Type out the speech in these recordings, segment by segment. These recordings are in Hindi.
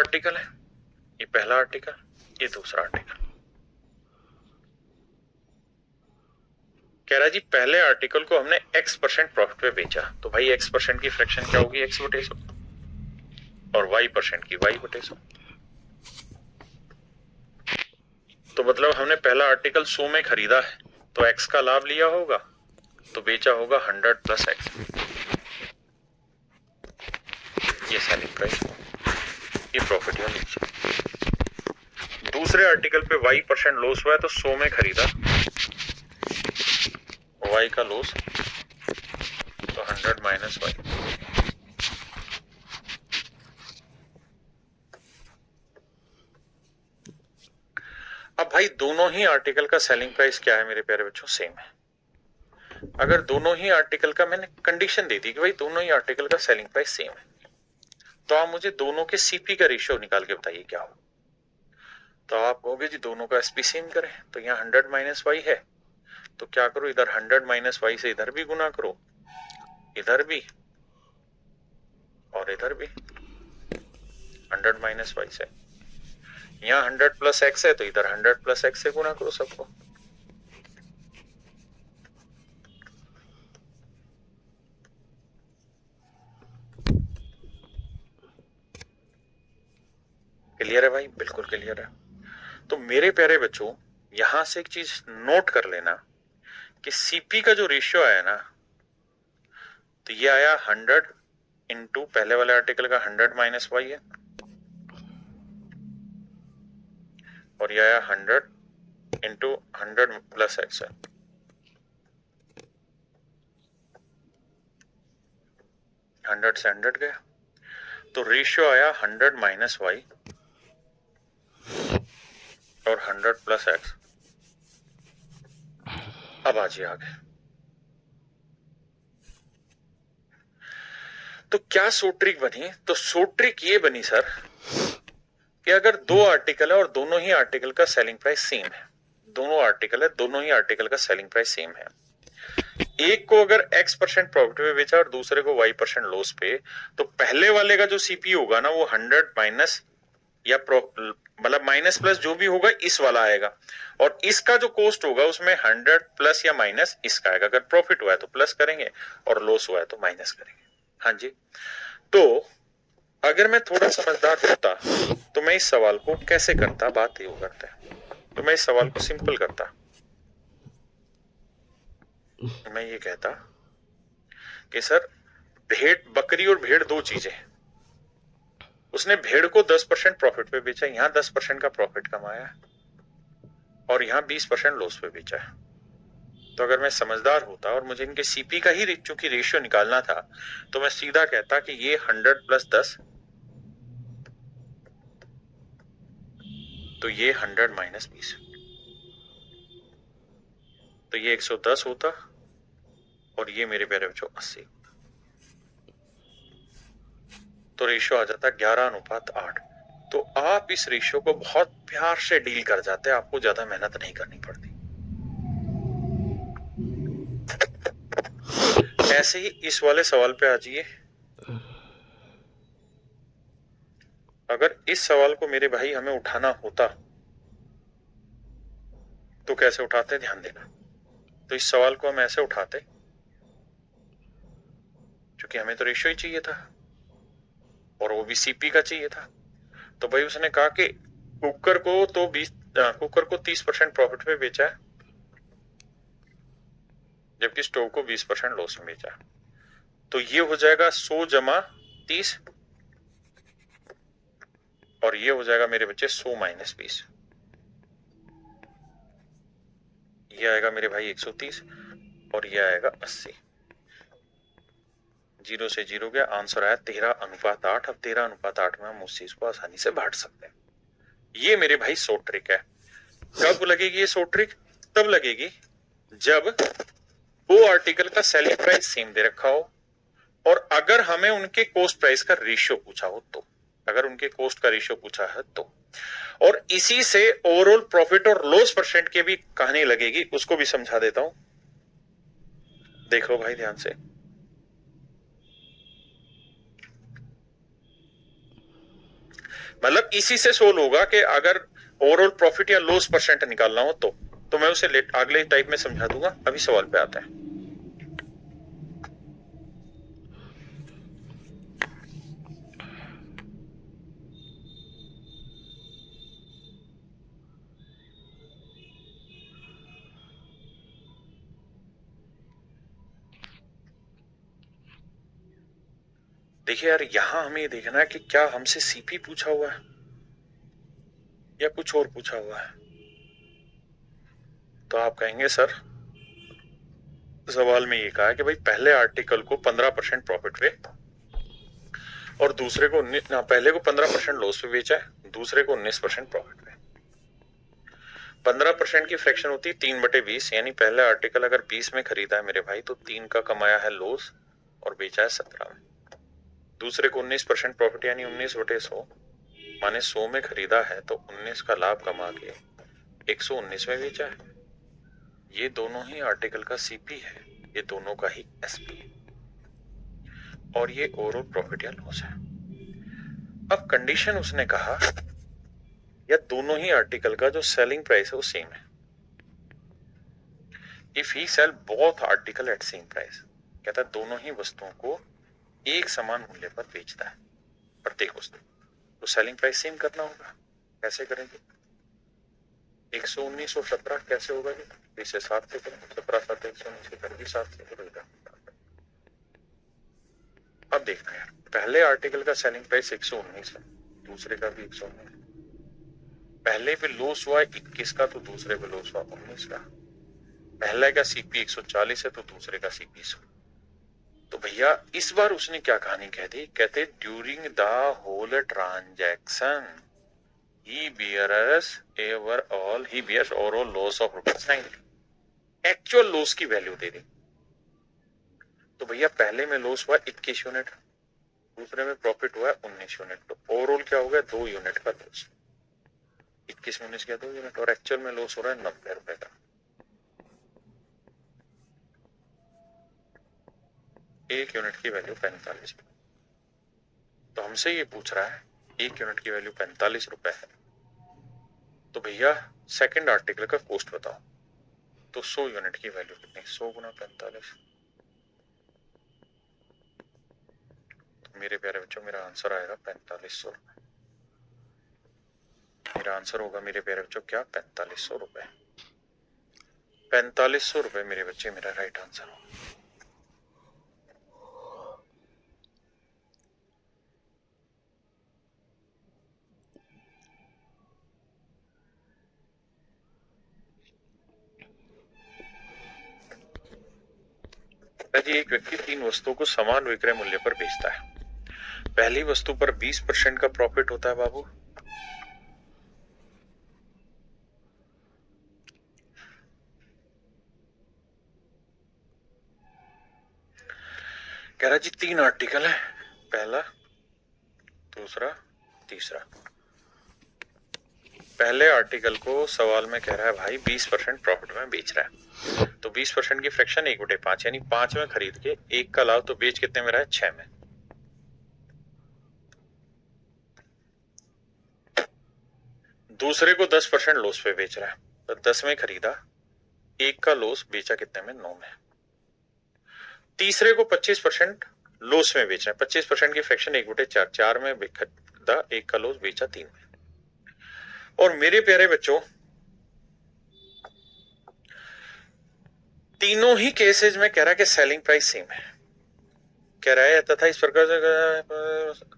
आर्टिकल है, ये पहला आर्टिकल, ये दूसरा आर्टिकल। कह रहा जी पहले आर्टिकल को हमने x% प्रॉफिट पे बेचा, तो भाई x% की फ्रैक्शन क्या होगी, x बटे 100, और y% की y बटे 100। तो मतलब हमने पहला आर्टिकल 100 में खरीदा है, तो x का लाभ लिया होगा, तो बेचा होगा 100 प्लस x। ये सेलिंग प्राइस, ये प्रॉफिट या लॉस। दूसरे आर्टिकल पे y% लॉस हुआ है, तो 100 में खरीदा, y का लॉस, तो 100 माइनस y। अब भाई दोनों ही आर्टिकल का सेलिंग प्राइस क्या है मेरे प्यारे बच्चों, सेम है। अगर दोनों ही आर्टिकल का, मैंने कंडीशन दी थी कि भाई दोनों ही आर्टिकल का सेलिंग प्राइस सेम है, तो आप मुझे दोनों के सीपी का रेशियो निकाल के बताइए क्या हो। तो आप कहोगे जी दोनों का एसपी सेम करें, तो यहाँ 100 माइनस वाई है, तो क्या करो, इधर 100 माइनस वाई से इधर भी गुना करो, इधर भी और इधर भी 100 माइनस वाई से। यहाँ 100 प्लस एक्स है, तो इधर 100 प्लस एक्स से गुना करो सबको। क्लियर है भाई, बिल्कुल क्लियर है। तो मेरे प्यारे बच्चों यहां से एक चीज नोट कर लेना कि सीपी का जो रेशियो आया ना, तो ये आया 100 इंटू पहले वाले आर्टिकल का 100 माइनस वाई है, और ये आया 100 इंटू 100 प्लस एक्स है। हंड्रेड से 100 गया, तो रेशियो आया 100 माइनस वाई और 100 प्लस एक्स। अब आजिए आगे, तो क्या सोट्रिक बनी, तो सोट्रिक ये बनी सर कि अगर दो आर्टिकल है और दोनों ही आर्टिकल का सेलिंग प्राइस सेम है, दोनों आर्टिकल है, दोनों ही आर्टिकल का सेलिंग प्राइस सेम है, एक को अगर x% प्रॉफिट पे बेचा और दूसरे को y% लॉस पे, तो पहले वाले का जो सीपी होगा ना वो 100 माइनस या मतलब माइनस प्लस जो भी होगा इस वाला आएगा, और इसका जो कॉस्ट होगा उसमें 100 प्लस या माइनस इसका आएगा। अगर प्रॉफिट हुआ है तो प्लस करेंगे और लॉस हुआ है तो माइनस करेंगे। हाँ जी, तो अगर मैं थोड़ा समझदार होता तो मैं इस सवाल को कैसे करता, बात ये करता है, तो मैं इस सवाल को सिंपल करता। मैं ये कहता कि सर भेड़, बकरी और भेड़ दो चीजें, उसने भेड़ को 10% प्रॉफिट पे बेचा, यहां 10% का प्रॉफिट कमाया और यहां 20% लॉस पे बेचा है। तो अगर मैं समझदार होता और मुझे इनके सीपी का ही चूंकि रेशियो निकालना था, तो मैं सीधा कहता कि ये 100 प्लस 10, तो ये 100 माइनस 20, तो ये 110 होता और ये मेरे प्यारे बच्चों 80, तो रेशियो आ जाता 11:8। तो आप इस रेशियो को बहुत प्यार से डील कर जाते, आपको ज्यादा मेहनत नहीं करनी पड़ती। ऐसे ही इस वाले सवाल पे आ जाइए। अगर इस सवाल को मेरे भाई हमें उठाना होता तो कैसे उठाते, ध्यान देना। तो इस सवाल को हम ऐसे उठाते, क्योंकि हमें तो रेशियो ही चाहिए था और वो भी सीपी का चाहिए था। तो भाई उसने कहा कि कुकर को तो 30% प्रॉफिट पे बेचा है, जबकि स्टोव को 20% लॉस में बेचा। तो ये हो जाएगा 100 जमा 30, और ये हो जाएगा मेरे बच्चे 100 माइनस 20, ये आएगा मेरे भाई 130 और ये आएगा 80। 0 से 0 गया, आंसर आया 13:8। अब 13:8 में हम उस चीज को आसानी से बांट सकते हैं। ये मेरे भाई सो ट्रिक है। कब लगेगी ये सो ट्रिक, तब लगेगी जब दो आर्टिकल का सेलिंग प्राइस सेम दे रखा हो और अगर हमें उनके कॉस्ट प्राइस का रेशियो पूछा हो तो, अगर उनके कॉस्ट का रेशियो पूछा है तो, और इसी से ओवरऑल प्रॉफिट और लॉस परसेंट की भी कहानी लगेगी, उसको भी समझा देता हूं, देख लो भाई ध्यान से। मतलब इसी से सोल्व होगा कि अगर ओवरऑल प्रॉफिट या लॉस परसेंट निकालना हो तो मैं उसे अगले टाइप में समझा दूंगा। अभी सवाल पे आता है। देखिए यार, यहां हमें ये देखना है कि क्या हमसे सीपी पूछा हुआ है या कुछ और पूछा हुआ है। तो आप कहेंगे सर सवाल में ये कहा है कि भाई पहले आर्टिकल को 15% प्रॉफिट पे और दूसरे को पहले को 15% लॉस पे बेचा है, दूसरे को 19% प्रॉफिट पे। 15% की फ्रैक्शन होती है 3/20, यानी पहला आर्टिकल अगर 20 में खरीदा है मेरे भाई तो 3 का कमाया है लॉस और बेचा है 17 में। दूसरे को 19% प्रॉफिट यानी 19/100, माने 100 में खरीदा है तो 19 का लाभ कमा के 119 में बेचा है। ये दोनों ही आर्टिकल का सीपी है, ये दोनों का ही एसपी है, और ये ओवरऑल प्रॉफिट या लॉस है। अब कंडीशन उसने कहा या दोनों ही आर्टिकल का जो सेलिंग प्राइस है वो सेम है। If he sell both article at same price, कहता है दोनों ही वस्तुओं को एक समान मूल्य पर बेचता है, प्रत्येक वस्तु, तो सेलिंग प्राइस सेम करना होगा। कैसे करेंगे? 119 और 17 कैसे होगा जी? इसे 7 से करें, 17 7 119 कर भी 7 से करेगा। अब देखना यार, पहले आर्टिकल का सेलिंग प्राइस 119 है, दूसरे का भी 119। पहले पे लॉस हुआ 21 का तो दूसरे पे लॉस हुआ 19 का। पहले का सीपी 140 है तो दूसरे का सीपी 100। तो भैया इस बार उसने क्या कहानी कह दी? कहते during the whole transaction he bears overall loss of ₹90। Actual loss की वैल्यू दे दी। तो भैया पहले में लॉस हुआ 21 यूनिट, दूसरे में प्रॉफिट हुआ 19 यूनिट, तो ओवरऑल क्या हो गया? 2 यूनिट का लॉस। 21 19 का 2 यूनिट, और एक्चुअल में लॉस हो रहा है 90 रुपए का। एक यूनिट की वैल्यू 45। तो हमसे ये पूछ रहा है एक यूनिट की वैल्यू 45 रुपए है, तो भैया सेकंड आर्टिकल का कॉस्ट बताओ। तो 100 यूनिट की वैल्यू कितनी? 100 गुना 45। तो मेरे प्यारे बच्चों मेरा आंसर आएगा 4500 रुपए। मेरा आंसर होगा मेरे प्यारे बच्चों क्या? 4500 रुपए। 4500 रुपए मेरे बच्चे मेरा राइट आंसर होगा। जी एक व्यक्ति 3 वस्तुओं को समान विक्रय मूल्य पर बेचता है। पहली वस्तु पर 20% का प्रॉफिट होता है बाबू, कह रहा जी 3 आर्टिकल है, पहला दूसरा तीसरा। पहले आर्टिकल को सवाल में कह रहा है भाई 20% प्रॉफिट में बेच रहा है, तो 20% की फ्रैक्शन 1/5 यानी 5 में खरीद के 1 का लाभ, तो बेच कितने में रहा है? 6 में। दूसरे को 10% लॉस पे बेच रहा है, तो 10 में खरीदा, 1 का लॉस, बेचा कितने में? 9 में। तीसरे को 25% लॉस में बेच रहे हैं, 25% की फ्रैक्शन 1/4, 4 में खरीदा, 1 का लॉस, बेचा 3 में। और मेरे प्यारे बच्चों तीनों ही केसेस में कह रहा है कि सेलिंग प्राइस सेम है, कह रहा है तथा इस प्रकार से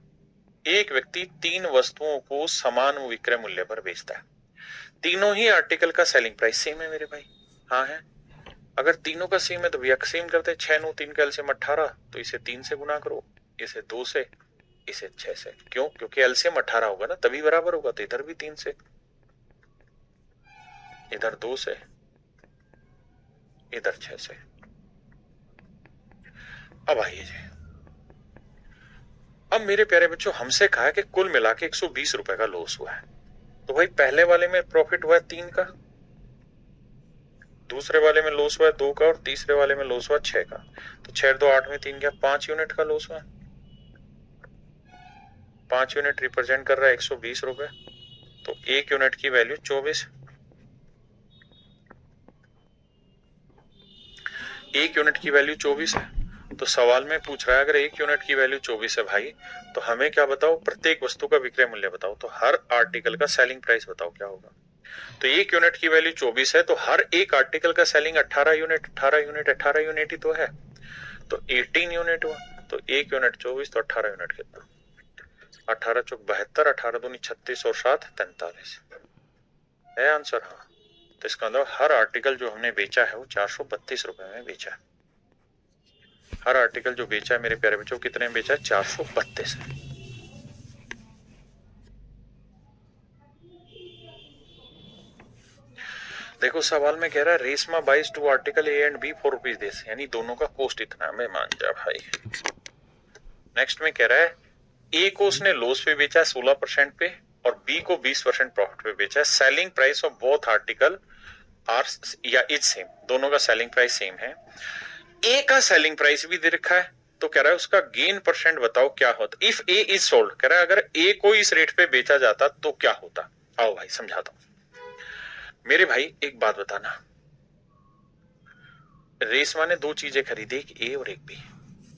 एक व्यक्ति 3 वस्तुओं को समान विक्रय मूल्य पर बेचता है। तीनों ही आर्टिकल का सेलिंग प्राइस सेम है मेरे भाई। हाँ है। अगर तीनों का सेम है तो भैया सेम करते हैं। 6 9 3 का एलसीएम 18, तो इसे 3 से गुना करो, इसे 2 से, इसे 6 से। क्यों? क्योंकि एलसीएम 18 होगा ना, तभी बराबर होगा। तो इधर भी 3 से, इधर 2 से, इधर 6 से। अब आइए जी, अब मेरे प्यारे बच्चों हमसे कहा है कि कुल मिला के 120 रुपए का लॉस हुआ है। तो भाई पहले वाले में प्रॉफिट हुआ है 3 का, दूसरे वाले में लॉस हुआ है 2 का, और तीसरे वाले में लॉस हुआ 6 का। तो 6 2 8 में 3 गया, 5 यूनिट का लॉस हुआ। 5 यूनिट रिप्रेजेंट कर रहा है 120 रुपए, तो 1 यूनिट की वैल्यू 24। 1 यूनिट की वैल्यू 24 है। तो सवाल में पूछ रहा है अगर 1 यूनिट की वैल्यू 24 है भाई, तो हमें क्या बताओ, प्रत्येक वस्तु का विक्रय मूल्य बताओ। तो हर आर्टिकल का सेलिंग प्राइस बताओ क्या होगा। तो 1 यूनिट की वैल्यू 24 है, तो हर एक आर्टिकल का सेलिंग 18 यूनिट 18 यूनिट 18 यूनिट ही तो है, तो 18 यूनिट हुआ। तो 1 यूनिट 24, तो 18 यूनिट कितना, 18 चौक 72, 18 दूनी 36 और 7 43 है आंसर। हाँ, तो इसका मतलब हर आर्टिकल जो हमने बेचा है वो 432 रुपए में बेचा है। हर आर्टिकल जो बेचा है मेरे प्यारे बच्चों, कितने में बेचा है, 432 है। देखो सवाल में कह रहा है Reshma buys 2 article A and B 4 rupees देस, यानी दोनों का कॉस्ट इतना, मैं मान जा भाई। नेक्स्ट में कह रहा है ए को उसने लॉस पे बेचा 16% पे और बी को 20% प्रॉफिट पे बेचा है। Selling price of both article are या इज सेम, दोनों का सेलिंग प्राइस सेम है। ए का सेलिंग प्राइस भी दे रखा है, तो कह रहा है उसका गेन परसेंट बताओ क्या होता। इफ ए इज सोल्ड, कह रहा है अगर ए को इस रेट पे बेचा जाता तो क्या होता। आओ भाई समझाता हूं। मेरे भाई एक बात बताना, रेशमा ने 2 चीजें खरीदी, एक ए और एक बी।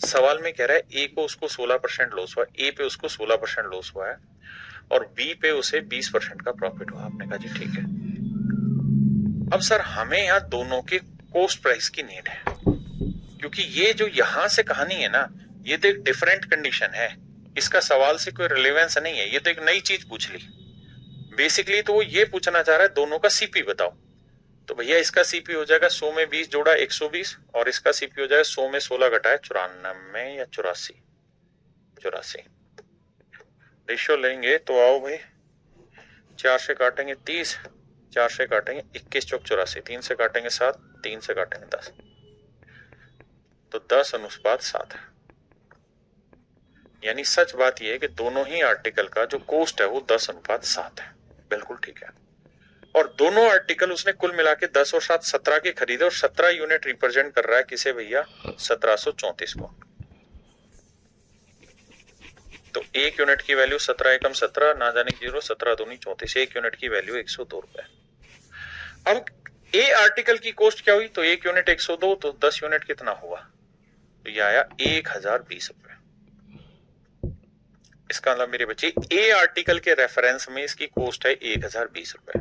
सवाल में कह रहा है ए को उसको 16% लॉस हुआ, ए पे उसको 16% लॉस हुआ है और बी पे उसे 20% का प्रॉफिट हुआ। आपने कहा जी ठीक है। अब सर हमें यहां दोनों के कॉस्ट प्राइस की नीड है, क्योंकि ये जो यहां से कहानी है ना, ये तो एक डिफरेंट कंडीशन है, इसका सवाल से कोई रिलेवेंस नहीं है, ये तो एक नई चीज पूछ ली। बेसिकली तो वो ये पूछना चाह रहा है दोनों का सीपी बताओ। तो भैया इसका सीपी हो जाएगा 100 में 20 जोड़ा 120, और इसका सीपी हो जाएगा 100 में 16 घटाए 94 या 84। रेशियो लेंगे तो आओ भाई, 4 से काटेंगे 30, 4 से काटेंगे 21 चौक 84, 3 से काटेंगे 7, 3 से काटेंगे 10, तो 10 अनुपात 7 है। यानी सच बात यह है कि दोनों ही आर्टिकल का जो कॉस्ट है वो 10 अनुपात 7 है। बिल्कुल ठीक है। और दोनों आर्टिकल उसने कुल मिला के 10 और 7 17 के खरीदे, और 17 यूनिट रिप्रेजेंट कर रहा है किसे भैया, 1734 को। तो 1 यूनिट की वैल्यू 17 एकम 17, ना जाने 0, 17 दूनी 34, 1 यूनिट की वैल्यू 102 रुपए। अब ए आर्टिकल की कॉस्ट क्या हुई, तो 1 यूनिट 102, तो 10 यूनिट कितना हुआ, तो यह आया 1020 रुपए। इसका मतलब मेरे बच्चे ए आर्टिकल के रेफरेंस में इसकी कॉस्ट है 1020 रुपए,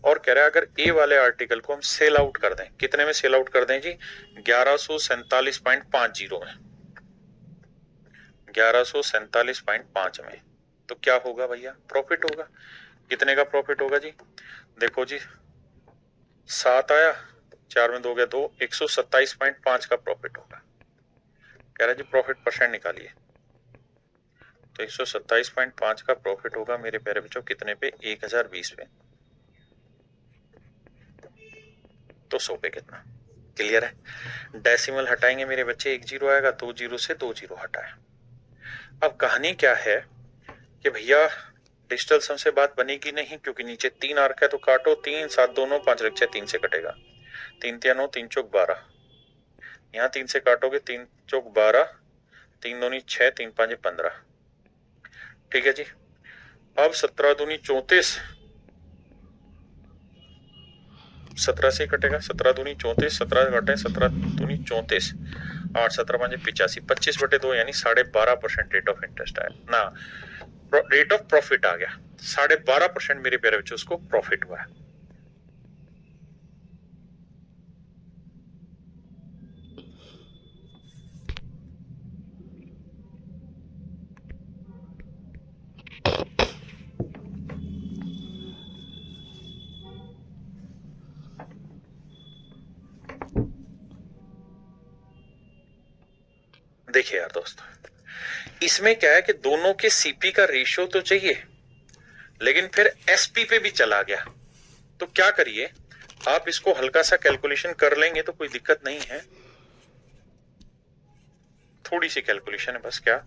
और कह रहा है अगर ए वाले आर्टिकल को हम सेल आउट कर दें, कितने में सेल आउट कर दें जी, 1147.50 में, 1147.5 में, तो क्या होगा भैया, प्रॉफिट होगा। कितने का प्रॉफिट होगा जी, देखो जी 7 आया, 4 में 2 गया 2, 127.5 का प्रॉफिट होगा। कह रहा है जी प्रॉफिट परसेंट निकालिए, तो 127.5 का प्रॉफिट होगा मेरे प्यारे बच्चों, कितने पे, 1020 पे, तो 100 पे कितना। क्लियर है। डेसिमल हटाएंगे मेरे बच्चे, 1 जीरो आएगा, 2 जीरो से 2 जीरो हटाए। अब कहानी क्या है कि भैया डिजिटल सम से बात बनेगी नहीं, क्योंकि नीचे 3 आर्क है, तो काटो 3 7 दोनों 5 रक्षा 3 से कटेगा, 3 3 9, 3 चौक 12, यहाँ 3 से काटोगे 3 चौक 12, 3 दूनी 6, 3 5 15। ठीक है जी। अब 17 दूनी 34, 17 से कटेगा, 17 दूनी 34, 17 घटे 17 दूनी 34, 8 17 5 85, 25/2 यानी 12.5% रेट ऑफ इंटरेस्ट आया ना, रेट ऑफ प्रॉफिट आ गया 12.5% मेरे प्यारे बच्चों, उसको प्रॉफिट हुआ है। देखिए यार दोस्तों, इसमें क्या है कि दोनों के सीपी का रेशियो तो चाहिए, लेकिन फिर एसपी पे भी चला गया, तो क्या करिए, आप इसको हल्का सा कैलकुलेशन कर लेंगे तो कोई दिक्कत नहीं है, थोड़ी सी कैलकुलेशन है बस। क्या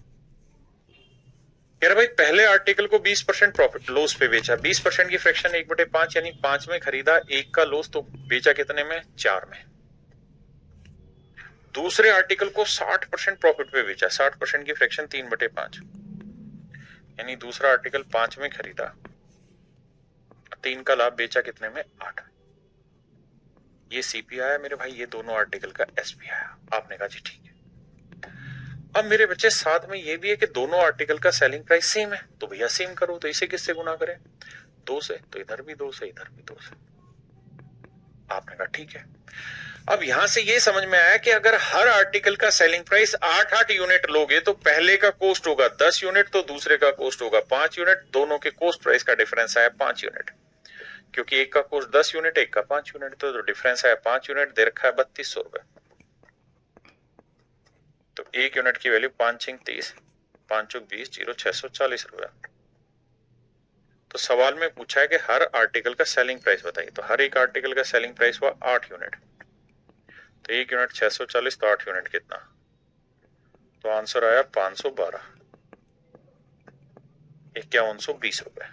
यार भाई, पहले आर्टिकल को 20% प्रॉफिट लॉस पे बेचा, 20% की फ्रैक्शन 1/5 यानी 5 में खरीदा, 1 का लॉस, तो बेचा कितने में, 4 में। दूसरे आर्टिकल को 60% प्रॉफिट पे बेचा, 60% की फ्रैक्शन 3/5, यानी दूसरा आर्टिकल 5 में खरीदा, 3 का लाभ बेचा कितने में? 8। ये सीपी आया मेरे भाई, ये दोनों आर्टिकल का एसपी आया। आपने कहा जी ठीक है। अब मेरे बच्चे साथ में ये भी है कि दोनों आर्टिकल का सेलिंग प्राइस सेम है, तो भैया सेम करो। तो इसे किससे गुना करें? 2 से। तो इधर भी 2 से, इधर भी 2 से। आपने कहा ठीक है। अब यहां से ये समझ में आया कि अगर हर आर्टिकल का सेलिंग प्राइस 8-8 यूनिट लोगे तो पहले का कॉस्ट होगा 10 यूनिट, तो दूसरे का कॉस्ट होगा 5 यूनिट। दोनों के कॉस्ट प्राइस का डिफरेंस आया 5 यूनिट, क्योंकि एक का कॉस्ट 10 यूनिट, एक का 5 यूनिट, तो डिफरेंस आया 5 यूनिट। दे रखा है 3200 रुपए। तो एक यूनिट की वैल्यू 5×6 30, 5×4 20, 0 640 रुपए। तो सवाल में पूछा है कि हर आर्टिकल का सेलिंग प्राइस बताइए। तो हर एक आर्टिकल का सेलिंग प्राइस हुआ 8 यूनिट, तो एक यूनिट 640, तो 8 यूनिट कितना? तो आंसर आया 512, 5120 रुपए।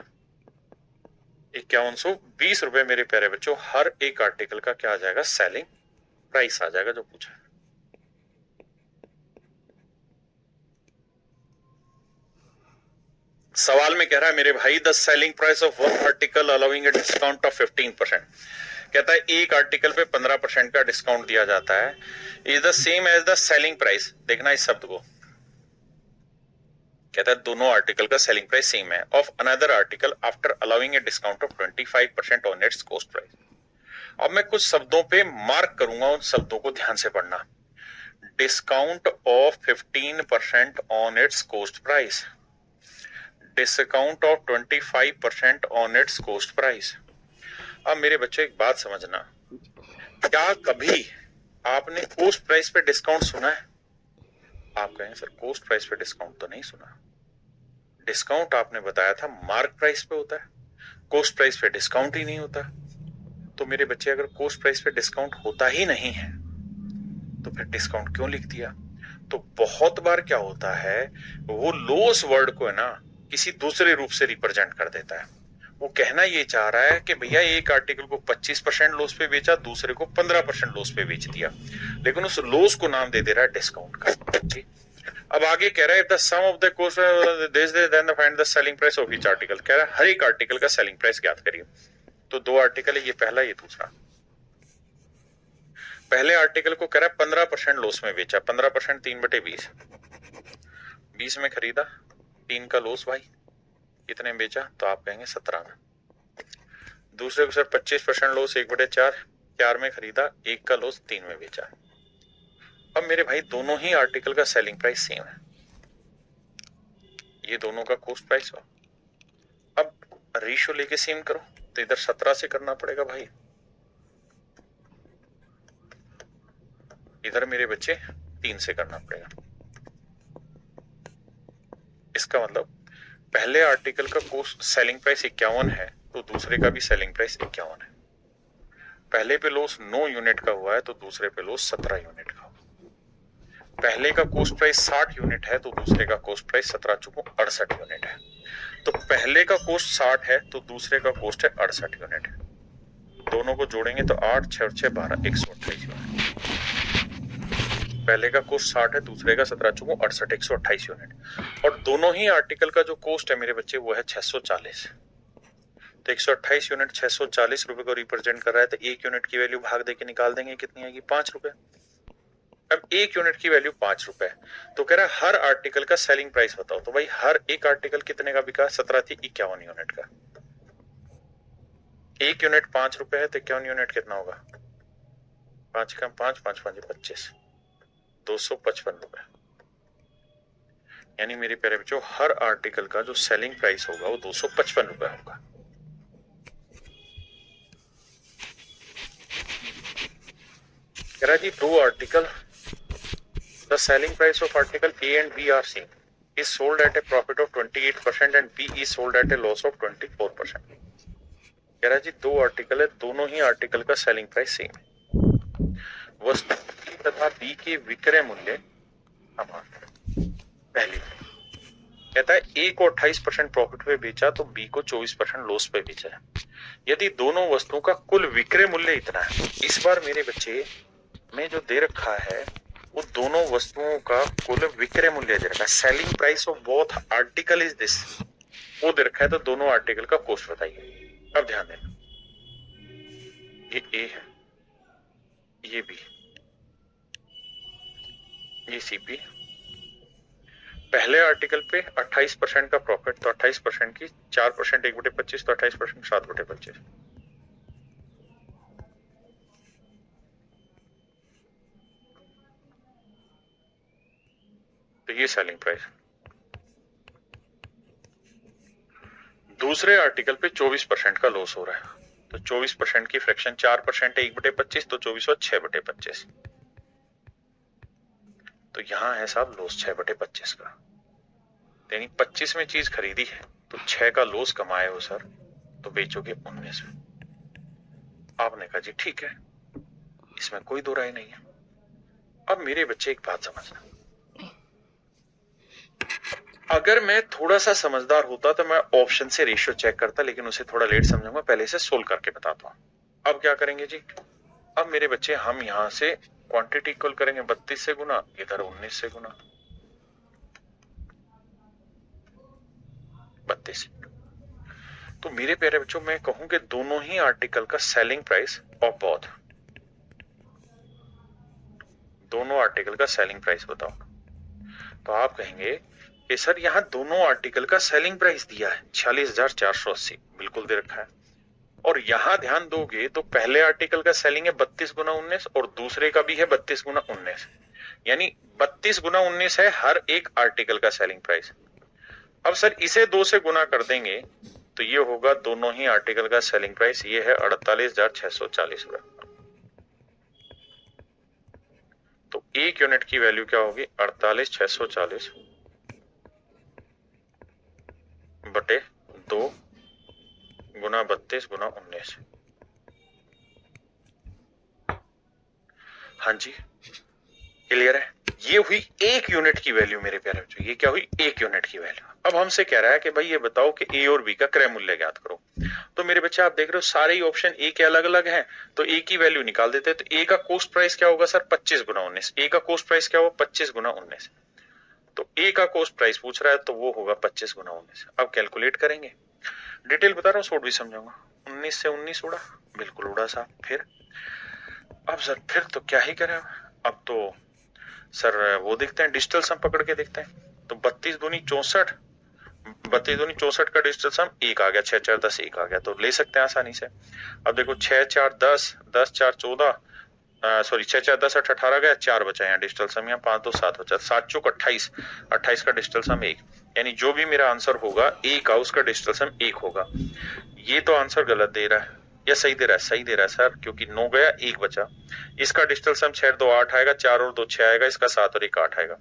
5120 रुपए मेरे प्यारे बच्चों हर एक आर्टिकल का क्या आ जाएगा? सेलिंग प्राइस आ जाएगा, जो पूछा है। सवाल में कह रहा है मेरे भाई the selling price of one article allowing a discount of 15%। कहता है एक आर्टिकल पे 15% का डिस्काउंट दिया जाता है, is the same as the selling price. देखना इस शब्द को, कहता है दोनों आर्टिकल का सेलिंग प्राइस सेम है of another article after allowing a discount of 25% on its cost price. अब मैं कुछ शब्दों पे मार्क करूंगा, उन शब्दों को ध्यान से पढ़ना। Discount of 15% on its cost price, discount of 25% on its cost price. अब मेरे बच्चे एक बात समझना, क्या कभी आपने कॉस्ट प्राइस पे डिस्काउंट सुना है? आप कहें सर कॉस्ट प्राइस पे डिस्काउंट तो नहीं सुना। डिस्काउंट आपने बताया था मार्क प्राइस पे होता है, कॉस्ट प्राइस पे डिस्काउंट ही नहीं होता। तो मेरे बच्चे अगर कॉस्ट प्राइस पे डिस्काउंट होता ही नहीं है तो फिर डिस्काउंट क्यों लिख दिया? तो बहुत बार क्या होता है, वो लॉस वर्ड को है ना किसी दूसरे रूप से रिप्रेजेंट कर देता है। वो कहना ये चाह रहा है कि भैया एक आर्टिकल को 25% लॉस पे बेचा, दूसरे को 15% लॉस पे बेच दिया, लेकिन उस लॉस को नाम दे रहा है डिस्काउंट का। जी अब आगे कह रहा है the sum of the cost then find the selling price of each article. कह रहा है हर एक आर्टिकल का सेलिंग प्राइस ज्ञात करिए। तो 2 आर्टिकल है, ये पहला ये दूसरा। पहले आर्टिकल को कह रहा है 15% लॉस में बेचा, 15% 3/20, 20 में खरीदा, 3 का लॉस भाई, कितने में बेचा? तो आप कहेंगे 17 में। दूसरे को सर 25% लॉस, 1/4, 4 में खरीदा, 1 का लॉस, 3 में बेचा। अब मेरे भाई दोनों ही आर्टिकल का सेलिंग प्राइस सेम है, ये दोनों का कॉस्ट प्राइस हो। अब रेशियो लेके सेम करो, तो इधर 17 से करना पड़ेगा भाई, इधर मेरे बच्चे 3 से करना पड़ेगा। इसका मतलब पहले आर्टिकल का कॉस्ट सेलिंग प्राइस 51 है, तो दूसरे का भी सेलिंग प्राइस 51 है। पहले पे लॉस 9 यूनिट का हुआ है, तो दूसरे पे लॉस 17 यूनिट का हुआ। पहले का कॉस्ट प्राइस 60 यूनिट है, तो दूसरे का कॉस्ट प्राइस 17×68 यूनिट है। तो पहले का कॉस्ट 60 है, तो दूसरे का कॉस्ट है 68 यूनिट। दोनों को जोड़ेंगे तो 8 6 6 12 128 यूनिट। पहले का कॉस्ट 60 है, दूसरे का 17×68 128 यूनिट। और दोनों ही आर्टिकल का जो कॉस्ट है मेरे बच्चे वो है 640। तो 128 यूनिट 640 रुपए को रिप्रेजेंट कर रहा है, तो एक यूनिट की वैल्यू भाग देके निकाल देंगे, कितनी आएगी? 5 रुपए। अब एक यूनिट की वैल्यू 5 रुपए, तो कह रहा है हर आर्टिकल का सेलिंग प्राइस बताओ। तो भाई हर एक आर्टिकल कितने का बिका? 17 थी, 51 यूनिट का। एक यूनिट 5 रुपए है, तो 51 यूनिट कितना होगा? 5 का 5, 5 5 25, 255 रुपए। यानी मेरे प्यारे बच्चों हर आर्टिकल का जो सेलिंग प्राइस होगा वो 255 रुपए होगा। कह रहा जी 2 article, the selling price of article A and B are same, is sold at a profit of 28% and B is sold at a loss of 24%। कह रहा जी 2 आर्टिकल है, दोनों ही आर्टिकल का सेलिंग प्राइस सेम है। वस्तु तथा बी के विक्रय मूल्य पहली। कहता है ए को 28% प्रॉफिट पे बेचा, तो बी को 24% लॉस पे बेचा है। यदि दोनों वस्तुओं का कुल विक्रय मूल्य इतना है, इस बार मेरे बच्चे में जो दे रखा है वो दोनों वस्तुओं का कुल विक्रय मूल्य दे रखा है। Selling price of both article is this, वो दे रखा है, तो दोनों आर्टिकल का कॉस्ट बताइए। अब ध्यान देना, ये ए है, ये बी, ये सीपी। पहले आर्टिकल पे 28% का प्रॉफिट, तो 28% की 4% 1/25, तो 28% 7/25। तो ये सेलिंग प्राइस। दूसरे आर्टिकल पे 24% का लॉस हो रहा है, तो 24% की फ्रैक्शन 4% है 1/25, तो 24 और 6/25। तो यहां है साहब लॉस 6/25 का। यानी 25 में चीज खरीदी है तो 6 का लॉस कमाए हो सर, तो बेचोगे 19 में। आपने कहा जी ठीक है, इसमें कोई दो राय नहीं है। अब मेरे बच्चे एक बात समझना, अगर मैं थोड़ा सा समझदार होता तो मैं ऑप्शन से रेशियो चेक करता, लेकिन उसे थोड़ा लेट समझूंगा, पहले से सोल्व करके बताता हूं। अब क्या करेंगे जी, अब मेरे बच्चे हम यहां से क्वांटिटी इक्वल करेंगे 32 से गुना, इधर 19 से गुना, 32। तो मेरे प्यारे बच्चों, मैं कहूं कि दोनों ही आर्टिकल का सेलिंग प्राइस ऑफ बोथ, दोनों आर्टिकल का सेलिंग प्राइस बताओ। तो आप कहेंगे कि सर यहां दोनों आर्टिकल का सेलिंग प्राइस दिया है 46,480, बिल्कुल दे रखा है। और यहां ध्यान दोगे तो पहले आर्टिकल का सेलिंग है 32 गुना 19, और दूसरे का भी है 32 गुना 19, यानी 32 गुना 19 है हर एक आर्टिकल का सेलिंग प्राइस। अब सर इसे 2 से गुना कर देंगे तो ये होगा दोनों ही आर्टिकल का सेलिंग प्राइस, ये है 48,640 रुपए। तो एक यूनिट की वैल्यू क्या होगी, 48,640 बटे 2 गुना 32 गुना 19। हाँ जी, क्लियर है। ये हुई एक यूनिट की वैल्यू मेरे प्यारे बच्चों, ये क्या हुई, एक यूनिट की वैल्यू। अब हमसे कह रहा है कि भाई ये बताओ कि ए और बी का क्रय मूल्य ज्ञात करो। तो मेरे बच्चे आप देख रहे हो सारे ही ऑप्शन ए के अलग अलग हैं, तो ए की वैल्यू निकाल देते हैं। तो ए का कॉस्ट प्राइस क्या होगा सर, 25 गुना 19। ए का कॉस्ट प्राइस क्या होगा, 25 गुना 19। तो ए का कॉस्ट प्राइस पूछ रहा है तो वो होगा 25 गुना 19। अब कैलकुलेट करेंगे, डिटेल बता रहा हूँ, शॉर्ट भी समझाऊंगा। 19 से 19 उड़ा, बिल्कुल उड़ा साहब। फिर अब सर फिर तो क्या ही करें, अब तो सर वो देखते हैं, डिजिटल सम पकड़ के देखते हैं। तो 32 दूनी 64, 32 दूनी 64 का डिजिटल सम 1 आ गया, 6 4 10 1 आ गया, तो ले सकते हैं आसानी से। अब देखो 6 4 10, 10 4 14, सॉरी 6 4 10 8 18 गया, 4 बचा यहाँ डिजिटल सम, यहाँ 5 2 7 बचा, 7 चौक 28, 28 का डिजिटल सम 1। यानी जो भी मेरा आंसर होगा ए का, उसका डिजिटल सम 1 होगा। ये तो आंसर गलत दे रहा है या सही दे रहा है, सही दे रहा है सर, क्योंकि 9 गया 1 बचा। इसका डिजिटल सम 6 2 8 आएगा, 4 और 2 6 आएगा, इसका 7 और 1 8 आएगा।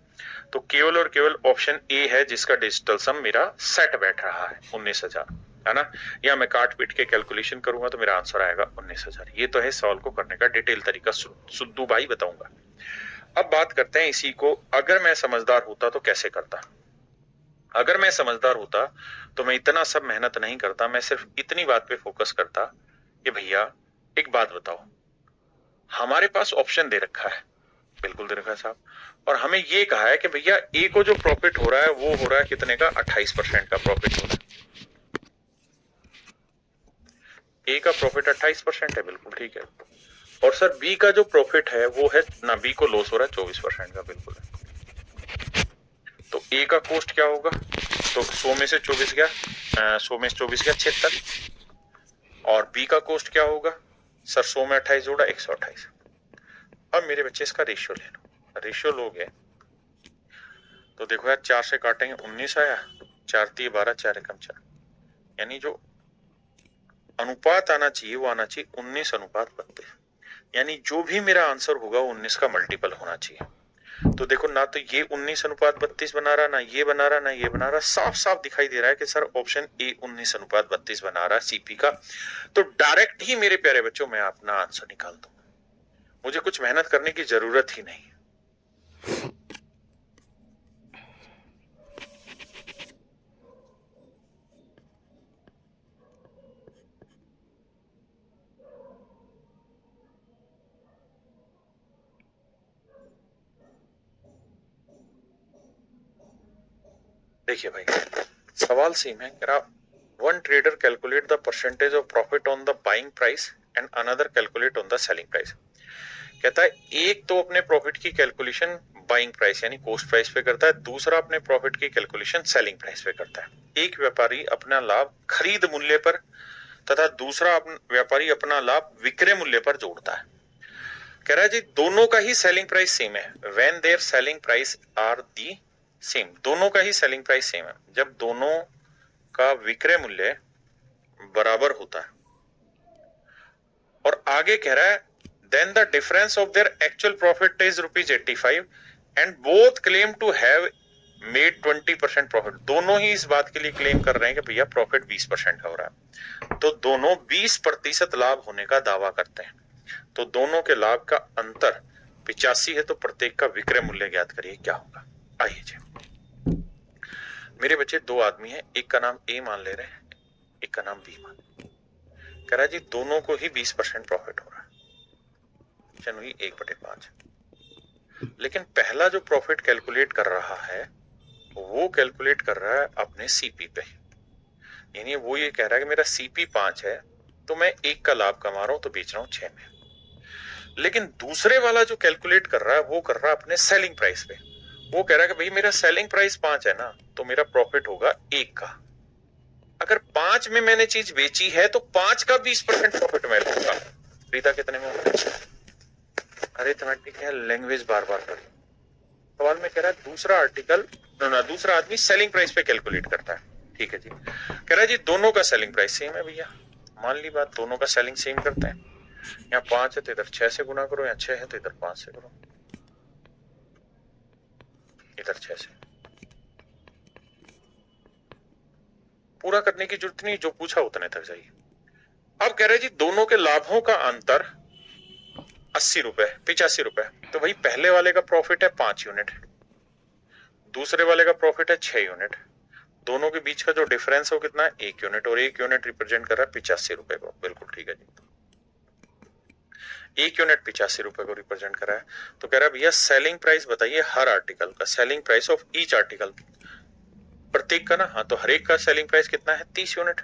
तो केवल और केवल ऑप्शन ए है जिसका डिजिटल सम मेरा सेट बैठ रहा है 19,000, है ना। या मैं काट पीट के कैलकुलेशन करूंगा तो मेरा आंसर आएगा 19,000। ये तो है सॉल्व को करने का डिटेल तरीका, सुद्दू भाई बताऊंगा। अब बात करते हैं इसी को, अगर मैं समझदार होता तो कैसे करता। अगर मैं समझदार होता तो मैं इतना सब मेहनत नहीं करता, मैं सिर्फ इतनी बात पे फोकस करता कि भैया एक बात बताओ, हमारे पास ऑप्शन दे रखा है, बिल्कुल दे रखा है साहब, और हमें ये कहा है कि भैया ए को जो प्रॉफिट हो रहा है वो हो रहा है कितने का, 28% का प्रॉफिट हो रहा है। ए का प्रॉफिट 28% है, बिल्कुल ठीक है। और सर बी का जो प्रॉफिट है वो है ना, बी को लॉस हो रहा है 24% का, बिल्कुल है। तो ए का कॉस्ट क्या होगा, तो 100 में से 24 गया, 100 में से 24 गया 76। और बी का कॉस्ट क्या होगा सर, 100 में 28 जोड़ा 128। अब मेरे बच्चे इसका रेशियो ले लो, रेशियो लोगे तो देखो यार 4 से काटेंगे 19 आया, 4 3 12, 4 एकम 4, यानी जो अनुपात आना चाहिए वो आना चाहिए 19:32। यानी जो भी मेरा आंसर होगा 19 का मल्टीपल होना चाहिए। तो देखो ना तो ये 19:32 बना रहा, ना ये बना रहा, ना ये बना रहा, साफ साफ दिखाई दे रहा है कि सर ऑप्शन ए 19:32 बना रहा है सीपी का। तो डायरेक्ट ही मेरे प्यारे बच्चों मैं अपना आंसर निकाल दूं, मुझे कुछ मेहनत करने की जरूरत ही नहीं। देखिए भाई, सवाल सेम है, कह रहा one trader calculate the percentage of profit on the buying price and another calculate on the selling price. कहता है एक तो अपने प्रॉफिट की कैलकुलेशन बाइंग प्राइस यानी कॉस्ट प्राइस पे करता है, दूसरा अपने प्रॉफिट की कैलकुलेशन सेलिंग प्राइस पे करता है। एक व्यापारी अपना लाभ खरीद मूल्य पर तथा दूसरा व्यापारी अपना लाभ विक्रय मूल्य पर जोड़ता है। कह रहा है जी दोनों का ही सेलिंग प्राइस सेम है, when their selling price are the same, दोनों का ही सेलिंग प्राइस सेम है जब दोनों का विक्रय मूल्य बराबर होता है। और आगे कह रहा है then the difference of their actual profit is ₹85 and both claim to have made 20% profit। दोनों ही इस बात के लिए क्लेम कर रहे हैं कि भैया प्रॉफिट 20% का हो रहा है, तो दोनों 20% लाभ होने का दावा करते हैं। तो दोनों के लाभ का अंतर 85 है, तो प्रत्येक का विक्रय मूल्य ज्ञात करिए क्या होगा। आइए जी, मेरे बच्चे दो आदमी हैं, एक का नाम ए मान ले रहे हैं, एक का नाम बी मान। कह रहा है जी दोनों को ही 20% प्रॉफिट हो रहा है, हुई 1/5। लेकिन पहला जो प्रॉफिट कैलकुलेट कर रहा है वो कैलकुलेट कर रहा है अपने सीपी पे, यानी वो ये कह रहा है कि मेरा सीपी 5 है तो मैं 1 का लाभ कमा रहा हूं तो बेच रहा हूं 6 में। लेकिन दूसरे वाला जो कैलकुलेट कर रहा है वो कर रहा है अपने सेलिंग प्राइस पे, वो कह रहा है कि भाई मेरा सेलिंग प्राइस 5 है ना, तो मेरा प्रॉफिट होगा 1 का। अगर 5 में मैंने चीज बेची है तो 5 का 20% प्रॉफिट मैं लूंगा। प्रीता कितने में होगा? अरिथमेटिक है, लैंग्वेज बार बार पढ़ी। सवाल में कह रहा है दूसरा आर्टिकल दूसरा आदमी सेलिंग प्राइस पे कैलकुलेट करता है, ठीक है जी। कह रहा है जी दोनों का सेलिंग प्राइस सेम है भैया, मान ली बात, दोनों का सेलिंग सेम करते हैं। यहाँ 5 है तो इधर 6 से गुना करो, यहाँ 6 है तो इधर 5 से करो, इधर 6 से। पूरा करने की जरूरत नहीं, जो पूछा उतने तक जाइए। अब कह रहे जी दोनों के लाभों का अंतर 80 रुपए 85 रुपए, तो भाई पहले वाले का प्रॉफिट है 5 यूनिट, दूसरे वाले का प्रॉफिट है 6 यूनिट, दोनों के बीच का जो डिफरेंस है वो कितना है 1 यूनिट, और 1 यूनिट रिप्रेजेंट कर रहा है 85 रुपए को। बिल्कुल ठीक है जी, 1 यूनिट 85 रुपए को रिप्रेजेंट कर रहा है। तो कह रहा है भैया सेलिंग प्राइस बताइए हर आर्टिकल का, selling price of each article, प्रत्येक का ना, हाँ तो हर एक का सेलिंग प्राइस कितना है 30 यूनिट,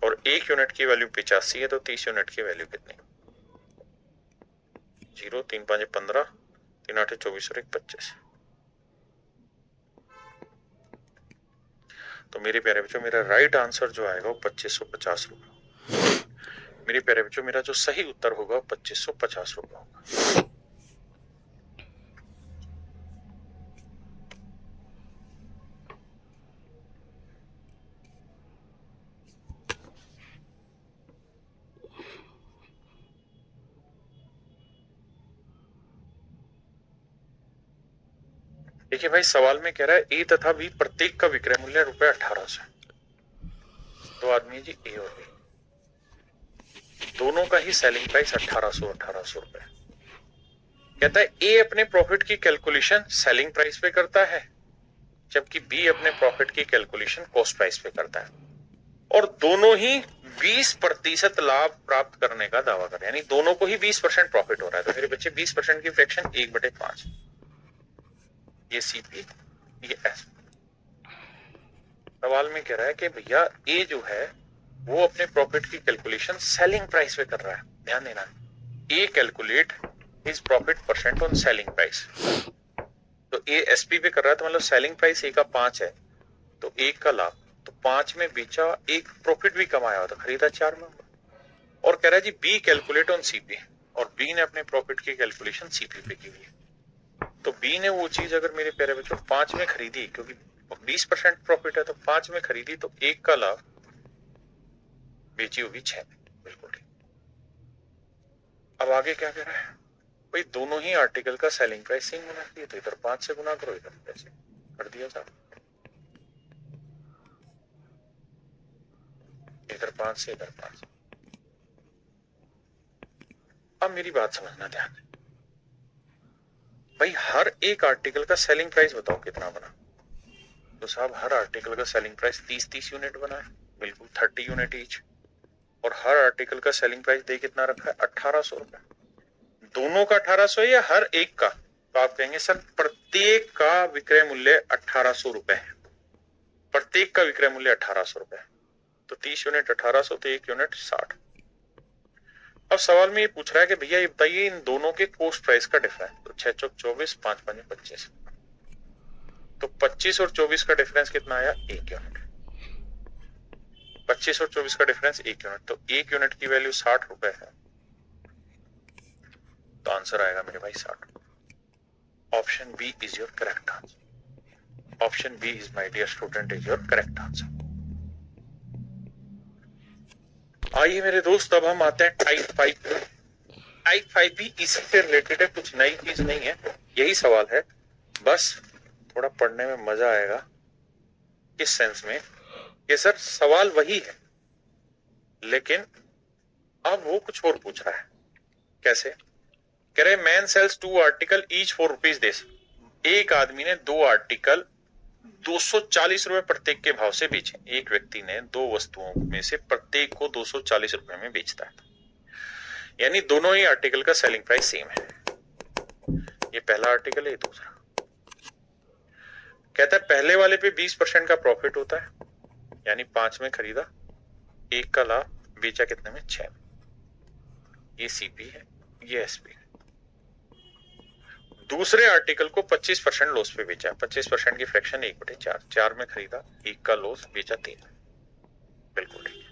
और 1 यूनिट की वैल्यू 85 है, तो 30 यूनिट की वैल्यू कितनी? 0 3 5 15 3 8 24 और 1 25। तो मेरे प्यारे बच्चों मेरा राइट आंसर जो आएगा वो 2550 रुपए। मेरे प्यारे बच्चों मेरा जो सही उत्तर होगा 2550 रुपए होगा। देखिए भाई सवाल में कह रहा है ए तथा बी प्रत्येक का विक्रय मूल्य ₹1800। दो आदमी जी ए और बी, दोनों का ही सेलिंग प्राइस 1800 रुपए। कहता है ए अपने प्रॉफिट की कैलकुलेशन सेलिंग प्राइस पे करता है, जबकि बी अपने प्रॉफिट की कैलकुलेशन कॉस्ट प्राइस पे करता है, और दोनों ही 20% लाभ प्राप्त करने का दावा कर रहे हैं, यानी दोनों को ही 20% प्रॉफिट हो रहा है। तो मेरे बच्चे 20% की फ्रैक्शन 1/5, ये सीपी ये एस। सवाल में कह रहा है कि भैया ए जो है वो अपने प्रॉफिट की कैलकुलेशन सेलिंग प्राइस पे कर रहा है। ध्यान देना, ए calculate his profit percent on selling price. तो ए एसपी पे कर रहा है, तो मतलब सेलिंग प्राइस ए का 5 है तो 1 का लाभ, तो 5 में बेचा, 1 प्रॉफिट भी कमाया तो खरीदा 4 में। और कह रहा है जी बी कैलकुलेट ऑन सीपी, और बी ने अपने प्रॉफिट की कैलकुलेशन सीपी पे की हुई है। तो बी ने वो चीज अगर मेरे प्यारे बच्चों 5 में खरीदी, क्योंकि 20% प्रॉफिट है तो 5 में खरीदी, तो 1 का लाभ, बेची होगी 6 में। बिल्कुल ठीक। अब आगे क्या कह रहा है भाई दोनों ही आर्टिकल का सेलिंग प्राइस सेम होना चाहिए, तो इधर 5 से गुना करो, इधर कैसे कर दिया था, इधर 5 से इधर 5। अब मेरी बात समझना ध्यान है भाई, हर एक आर्टिकल का सेलिंग प्राइस बताओ कितना बना। तो साहब हर आर्टिकल का सेलिंग प्राइस 30 यूनिट बना है, बिल्कुल 30 यूनिट ईच, और हर आर्टिकल का सेलिंग प्राइस दे कितना रखा है 1800 रुपए। दोनों का 1800 है या हर एक का? तो आप कहेंगे सर प्रत्येक का विक्रय मूल्य 1800 रुपए है, प्रत्येक का विक्रय मूल्य 1800 रुपए, तो 30 यूनिट 1800 तो 1 यूनिट 60। अब सवाल में ये पूछ रहा है कि भैया ये बताइए इन दोनों के कॉस्ट प्राइस का डिफरेंस, तो 6 चौक 24, 5 5 25, तो 25 और 24 का डिफरेंस कितना आया? 1 यूनिट। 25 और 24 का डिफरेंस 1 यूनिट, तो 1 यूनिट की वैल्यू 60 रुपए है, तो आंसर आएगा मेरे भाई 60। Option B is your correct answer. Option B is my dear student is your correct answer. आइए मेरे दोस्त, अब हम आते हैं टाइप 5 पे। टाइप 5 भी इसी से रिलेटेड है, कुछ नई चीज नहीं है, यही सवाल है, बस थोड़ा पढ़ने में मजा आएगा। किस सेंस में कि सर सवाल वही है लेकिन अब वो कुछ और पूछ रहा है। कैसे? कह रहे man sells 2 article each 4 rupees देस। एक आदमी ने 2 आर्टिकल 240 रुपए प्रत्येक के भाव से बेचे। एक व्यक्ति ने 2 वस्तुओं में से प्रत्येक को 240 रुपए में बेचता है, यानी दोनों ही आर्टिकल का सेलिंग प्राइस सेम है। ये पहला आर्टिकल है, ये दूसरा। कहता है पहले वाले पे 20% का प्रॉफिट होता है, यानी 5 में खरीदा, 1 का लाभ, बेचा कितने में? 6 में। ये सीपी है, ये एसपी है। दूसरे आर्टिकल को 25% लॉस पे बेचा, 25% की फ्रैक्शन 1/4, 4 में खरीदा, 1 का लॉस, बेचा 3 में। बिल्कुल ठीक है।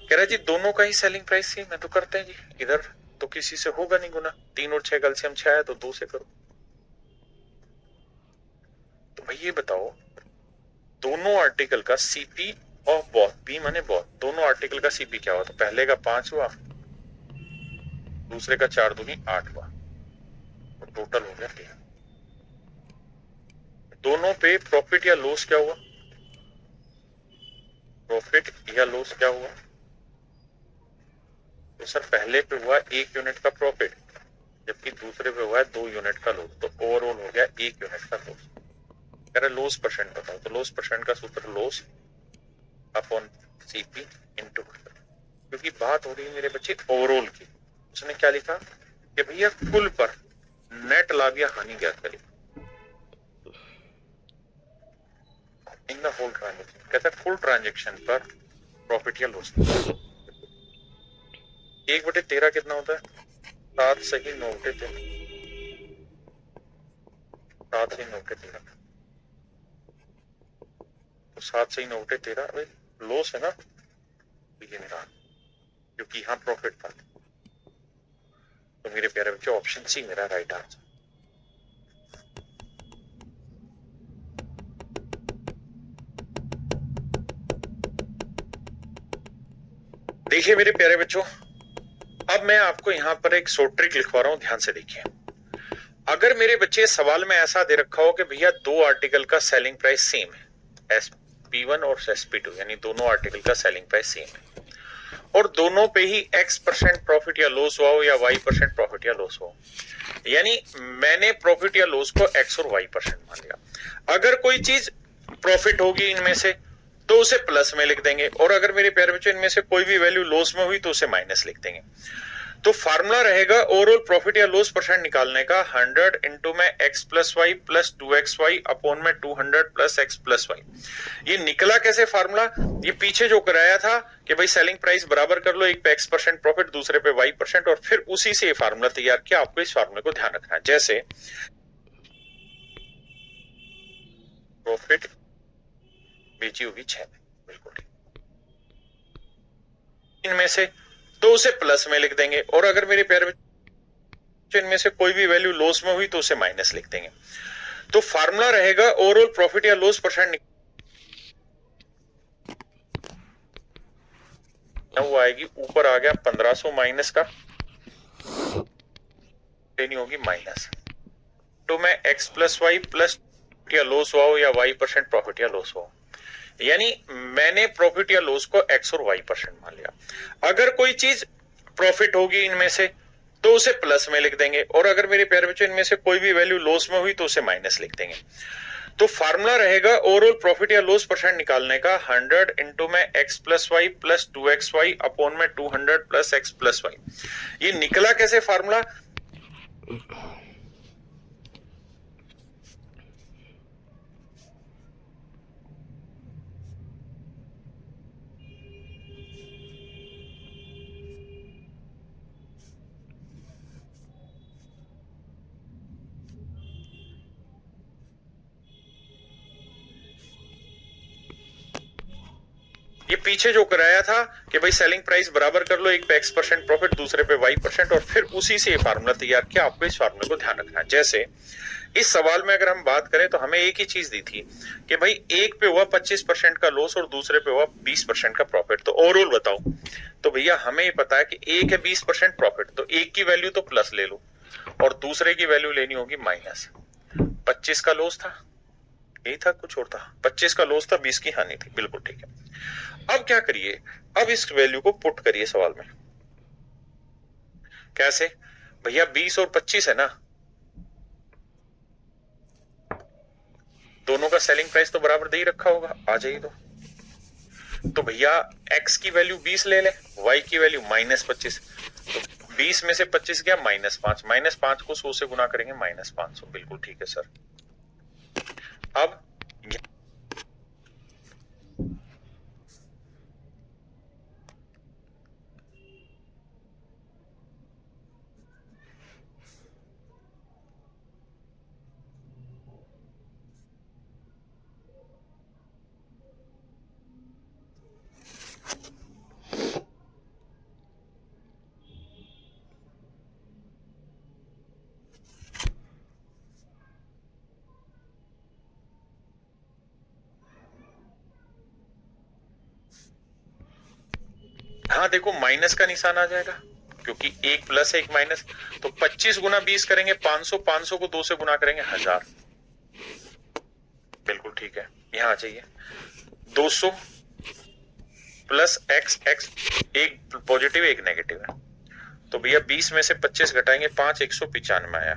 कह रहा जी दोनों का ही सेलिंग प्राइस सेम है, तो करते हैं जी, इधर तो किसी से होगा नहीं गुना, 3 और 6 एलसीएम 6 है तो 2 से करो। तो भाई ये बताओ दोनों आर्टिकल का सीपी ऑफ बोथ, बी माने बोथ, दोनों आर्टिकल का सीपी क्या हुआ? तो पहले का 5 हुआ, दूसरे का 4 दूनी 8 हुआ, तो टोटल हो गया 13। दोनों पे प्रॉफिट या लॉस क्या हुआ? प्रॉफिट या लॉस क्या हुआ? तो सर पहले पे हुआ 1 यूनिट का प्रॉफिट, जबकि दूसरे पे हुआ है 2 यूनिट का लॉस, तो ओवरऑल हो गया 1 यूनिट का लॉस। कह रहा लॉस परसेंट बताओ, तो लॉस परसेंट का सूत्र लॉस अपॉन सीपी इनटू, क्योंकि बात हो रही है मेरे बच्चे ओवरऑल की। उसने क्या लिखा कि भैया कुल पर नेट लाभ या हानि ज्ञात करें इन द होल ट्रांजेक्शन। कहता है फुल ट्रांजेक्शन पर प्रॉफिट या लॉस। 1/13 कितना होता है? 7 सही 9/13, 7 सही 9/13, तो 7 सही 9/13 लॉस है ना, ये मेरा, क्योंकि यहां प्रॉफिट था। तो मेरे प्यारे बच्चों ऑप्शन सी मेरा राइट आंसर। देखिए मेरे प्यारे बच्चों, अब मैं आपको यहां पर एक शॉर्ट ट्रिक लिखवा रहा हूं, ध्यान से देखिए। अगर मेरे बच्चे सवाल में ऐसा दे रखा हो कि भैया 2 आर्टिकल का सेलिंग प्राइस सेम है, SP1 और SP2, यानी दोनों आर्टिकल का सेलिंग प्राइस सेम है, और दोनों पे ही X% प्रॉफिट या लॉस हुआ हो या Y% प्रॉफिट या लॉस हो, यानी मैंने प्रॉफिट या लॉस को X और Y% मान लिया। अगर कोई चीज प्रॉफिट होगी इनमें से तो उसे प्लस में लिख देंगे, और अगर मेरे प्यारे बच्चों इनमें से कोई भी वैल्यू लॉस में हुई तो उसे माइनस लिख देंगे। तो फार्मूला रहेगा ओवरऑल प्रॉफिट या लॉस परसेंट निकालने का 100 इंटू में x plus Y plus 2xy upon में 200 प्लस x प्लस वाई। ये निकला कैसे फार्मूला? ये पीछे जो कराया था कि भाई सेलिंग प्राइस बराबर कर लो, एक पे x% प्रॉफिट दूसरे पे y%, और फिर उसी से ये फार्मूला तैयार किया। आपको इस फार्मूले को ध्यान रखना है। जैसे प्रॉफिट बेची होगी 6 में, बिल्कुल इनमें से, तो उसे प्लस में लिख देंगे, और अगर मेरे प्यारे बच्चों इनमें से कोई भी वैल्यू लॉस में हुई तो उसे माइनस लिख देंगे। तो फार्मूला रहेगा ओवरऑल प्रॉफिट या लॉस परसेंट वो आएगी, ऊपर आ गया 1500 माइनस का, नहीं होगी माइनस, तो मैं x प्लस वाई प्लस या लॉस हुआ हो या y% प्रॉफिट या लॉस हो, यानी मैंने प्रॉफिट या लॉस को x और y% मान लिया। अगर कोई चीज प्रॉफिट होगी इनमें से तो उसे प्लस में लिख देंगे, और अगर मेरे प्यारे बच्चों इनमें से कोई भी वैल्यू लॉस में हुई तो उसे माइनस लिख देंगे। तो फार्मूला रहेगा ओवरऑल प्रॉफिट या लॉस परसेंट निकालने का 100 इंटू में x plus Y plus 2xy upon में 200 प्लस x प्लस वाई। ये निकला कैसे फार्मूला? ये पीछे जो कराया था कि भाई सेलिंग प्राइस बराबर कर लो, एक पे X% प्रॉफिट, दूसरे पे Y%, और फिर उसी से ये फार्मूला तैयार किया। आपको इस फार्मूले को ध्यान रखना है। जैसे इस सवाल में अगर हम बात करें तो हमें एक ही चीज दी थी कि भाई एक पे हुआ 25% का लॉस और दूसरे पे हुआ 20% का प्रॉफिट, तो ओवरऑल बताओ। तो भैया हमें ये पता है कि एक है 20% प्रॉफिट, तो एक की वैल्यू तो प्लस ले लो और दूसरे की वैल्यू लेनी होगी माइनस। 25 का लॉस था, यही था, कुछ और था, 25 का लॉस था, 20 की हानि थी, बिल्कुल ठीक है। अब क्या करिए, अब इस वैल्यू को पुट करिए सवाल में। कैसे भैया, 20 और 25 है ना, दोनों का सेलिंग प्राइस तो बराबर दे ही रखा होगा, आ जाइए। तो भैया x की वैल्यू 20 ले ले, y की वैल्यू -25, तो 20 में से 25 गया -5, -5 को 100 से गुना करेंगे -500, बिल्कुल ठीक है सर। अब हाँ देखो, माइनस का निशान आ जाएगा क्योंकि एक प्लस एक माइनस, तो 25 गुना 20 करेंगे 500, 500 को 2 से गुना करेंगे 1000, बिल्कुल ठीक है। यहां आ जाइए, 200 प्लस x, x एक पॉजिटिव एक नेगेटिव है, तो भैया 20 में से 25 घटाएंगे 5, 195 आया।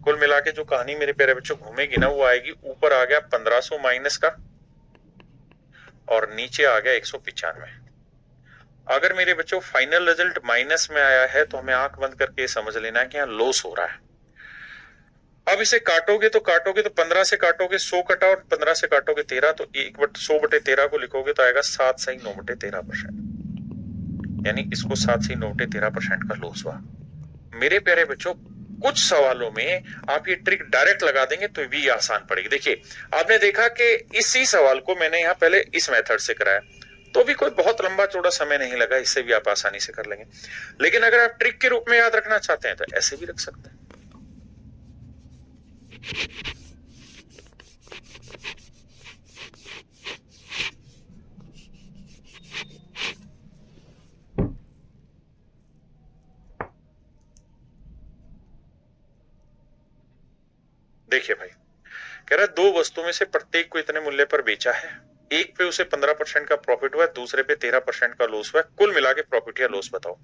कुल मिला के जो कहानी मेरे प्यारे बच्चों घूमेगी ना, वो आएगी, ऊपर आ गया 1500 माइनस का और नीचे आ गया 195। अगर मेरे बच्चों फाइनल रिजल्ट माइनस में आया है तो हमें आंख बंद करके समझ लेना है कि यहां लॉस हो रहा है। अब इसे काटोगे तो 15 से काटोगे 100 कटा और 15 से काटोगे 13, तो 100/13 को लिखोगे तो आएगा 7 सही 9/13%, यानी इसको 7 सही 9/13% का लॉस हुआ। मेरे प्यारे बच्चों कुछ सवालों में आप ये ट्रिक डायरेक्ट लगा देंगे तो भी आसान पड़ेगी। देखिए आपने देखा कि इसी सवाल को मैंने यहां पहले इस मेथड से कराया, तो भी कोई बहुत लंबा चौड़ा समय नहीं लगा, इससे भी आप आसानी से कर लेंगे। लेकिन अगर आप ट्रिक के रूप में याद रखना चाहते हैं तो ऐसे भी रख सकते हैं। देखिए भाई, कह रहा है दो वस्तुओं में से प्रत्येक को इतने मूल्य पर बेचा है, एक पे उसे 15% का प्रॉफिट हुआ है, दूसरे पे 13% का लॉस हुआ है, कुल मिला के प्रॉफिट या लॉस बताओ।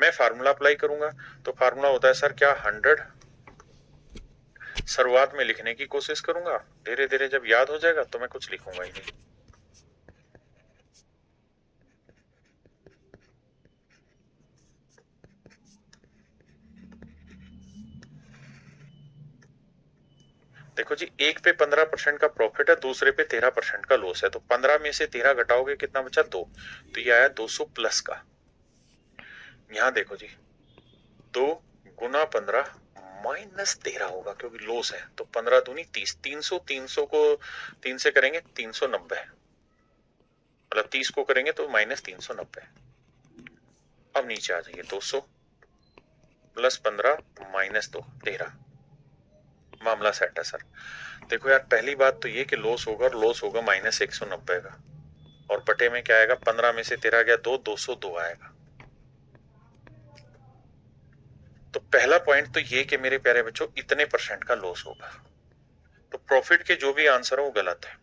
मैं फार्मूला अप्लाई करूंगा, तो फार्मूला होता है सर क्या, 100 शुरुआत में लिखने की कोशिश करूंगा, धीरे धीरे जब याद हो जाएगा तो मैं कुछ लिखूंगा ही नहीं। देखो जी, एक पे 15% का प्रॉफिट है, दूसरे पे 13% का लॉस है, तो 15 में से 13 घटाओगे कितना बचा, 2, तो ये आया 200 प्लस का। यहां देखो जी, 2 गुना 15 -13 होगा क्योंकि लॉस है, तो 15 दूनी 30, 300, 300 को 3 से करेंगे 390, मतलब 30 को करेंगे तो -390। अब नीचे आ जाइए, 200 प्लस 15 -2, 13, मामला सेट है सर। देखो यार, पहली बात तो ये कि लॉस होगा, और लॉस होगा -190 का, और बटे में क्या आएगा, 15 में से 13 गया 2, 202 आएगा। तो पहला पॉइंट तो ये कि मेरे प्यारे बच्चों इतने % का लॉस होगा, तो प्रॉफिट के जो भी आंसर है वो गलत है,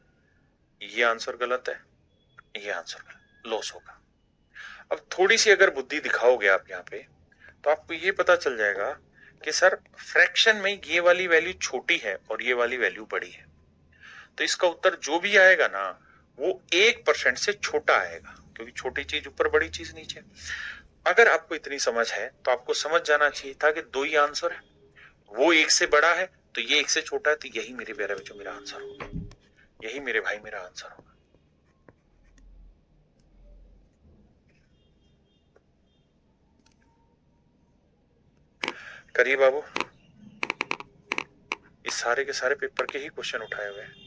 ये आंसर गलत है, ये आंसर गलत, लॉस होगा। अब थोड़ी सी अगर बुद्धि दिखाओगे आप यहाँ पे, तो आपको ये पता चल जाएगा कि सर फ्रैक्शन में ये वाली वैल्यू छोटी है और ये वाली वैल्यू बड़ी है, तो इसका उत्तर जो भी आएगा ना वो 1% से छोटा आएगा, क्योंकि छोटी चीज ऊपर बड़ी चीज नीचे। अगर आपको इतनी समझ है तो आपको समझ जाना चाहिए था कि 2 ही आंसर है, वो एक से बड़ा है तो ये एक से छोटा है, तो यही मेरे प्यारे बच्चों मेरा आंसर होगा, यही मेरे भाई मेरा आंसर होगा। करिए बाबू, इस सारे के सारे पेपर के ही क्वेश्चन उठाए हुए हैं।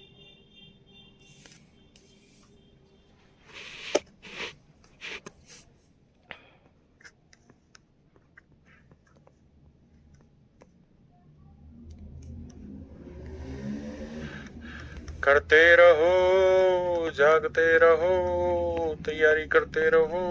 करते रहो, जागते रहो, तैयारी करते रहो।